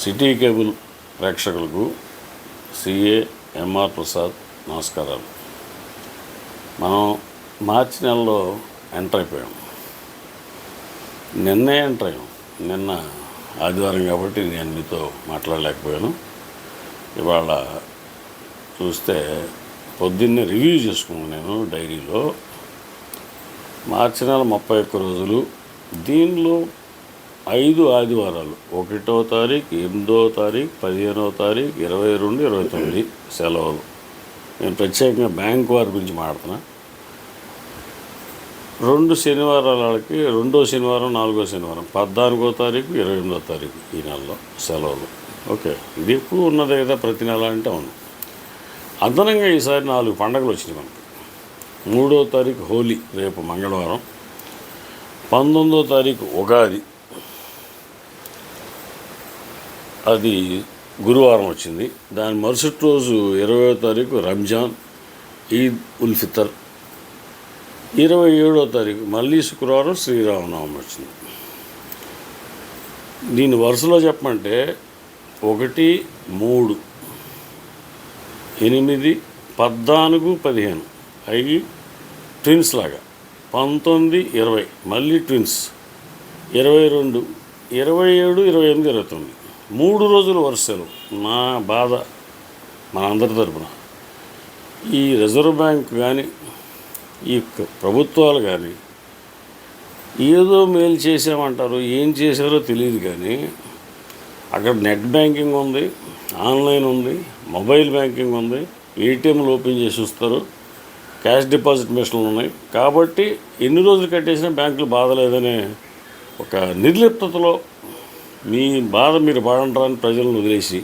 City cable ప్రేక్షకులకు CA MR Prasad నమస్కారాలు. మనం మార్చి నెలలో ఎంటర్ అయిపోయాం. నిన్నే ఎంటర్ అయ్యాం. నిన్న ఆదివారం కాబట్టి నేను మీతో మాట్లాడలేకపోయాను. ఇవాళ చూస్తే పొద్దున్నే రివ్యూ చేసుకున్నాను నేను డైరీలో. మార్చి నెల 31 రోజులు, దీనిలో 5 ఆదివారాలు, 1వ తారీఖు, 8వ తారీఖు, 15వ తారీఖు, 22, 29 సెలవులు. నేను ప్రత్యేకంగా బ్యాంక్ వారి గురించి మాట్లాడుతున్నా. 2 శనివారాలకి, 2వ శనివారం, 4వ శనివారం, 14వ తారీఖు, 28వ తారీఖు ఈ నెలలో సెలవులు. ఓకే, ఇది ఎక్కువ ఉన్నదే కదా ప్రతి నెల అంటే ఉంది. అదనంగా ఈసారి 4 పండుగలు వచ్చినాయి మనకి. 3వ తారీఖు హోలీ, రేపు మంగళవారం. 19వ తారీఖు ఉగాది, అది గురువారం వచ్చింది. దాని మరుసటి రోజు 20వ తారీఖు రంజాన్, ఈద్ ఉల్ ఫితర్. 27వ తారీఖు మళ్ళీ శుక్రవారం శ్రీరామనవమి వచ్చింది. దీని వరుసలో చెప్పమంటే 1, 3, 8, 14, 15 అవి ట్విన్స్ లాగా. 19, 20 మళ్ళీ ట్విన్స్. 22, 27, 28, 29 3 రోజులు వరుసలు. నా బాధ మన అందరి తరపున ఈ రిజర్వ్ బ్యాంక్ కానీ, ఈ ప్రభుత్వాలు కానీ ఏదో మేలు చేసామంటారు, ఏం చేశారో తెలియదు. కానీ అక్కడ నెట్ బ్యాంకింగ్ ఉంది, ఆన్లైన్ ఉంది, మొబైల్ బ్యాంకింగ్ ఉంది, ఏటీఎంలు ఓపెన్ చేసి చూస్తారు, క్యాష్ డిపాజిట్ మిషన్లు ఉన్నాయి. కాబట్టి ఎన్ని రోజులు కట్టేసినా బ్యాంకులు బాధ లేదనే ఒక నిర్లిప్తతలో మీ బాధ మీరు పడంటారని ప్రజలను వదిలేసి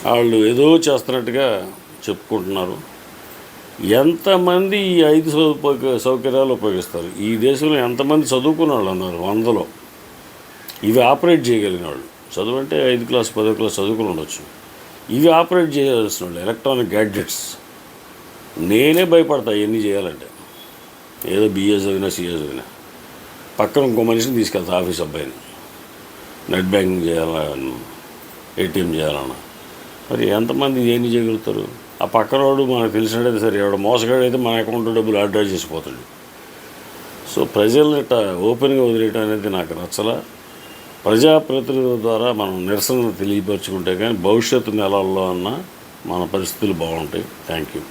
వాళ్ళు ఏదో చేస్తున్నట్టుగా చెప్పుకుంటున్నారు. ఎంతమంది ఈ 5 సౌకర్యాలు ఉపయోగిస్తారు? ఈ దేశంలో ఎంతమంది చదువుకున్న వాళ్ళు ఉన్నారు? 100లో. ఇవి ఆపరేట్ చేయగలిగిన వాళ్ళు, చదువు అంటే 5వ క్లాస్ 10వ క్లాస్ చదువుకుని ఉండొచ్చు. ఇవి ఆపరేట్ చేయాల్సిన వాళ్ళు, ఎలక్ట్రానిక్ గ్యాడ్జెట్స్. నేనే భయపడతా ఇవన్నీ చేయాలంటే. ఏదో బిఏ చదివినా సిఏ చదివినా పక్కన ఇంకో మనిషిని తీసుకెళ్తా, ఆఫీస్ అబ్బాయిని. నెట్ బ్యాంకింగ్ చేయాలన్నా, ఏటీఎం చేయాలన్నా మరి ఎంతమంది ఏమి చేయగలుగుతారు? ఆ పక్కనోడు మనకు తెలిసినట్టయితే సరే, ఎవడు మోసగాడైతే మన అకౌంట్లో డబ్బులు ఆర్డర్ చేసిపోతాడు. సో ప్రజల్ని ఓపెన్గా వదిలేయటం అనేది నాకు నచ్చల. ప్రజాప్రతినిధుల ద్వారా మనం నిరసన తెలియపరుచుకుంటే కానీ భవిష్యత్తు నెలల్లో అన్న మన పరిస్థితులు బాగుంటాయి. Thank you.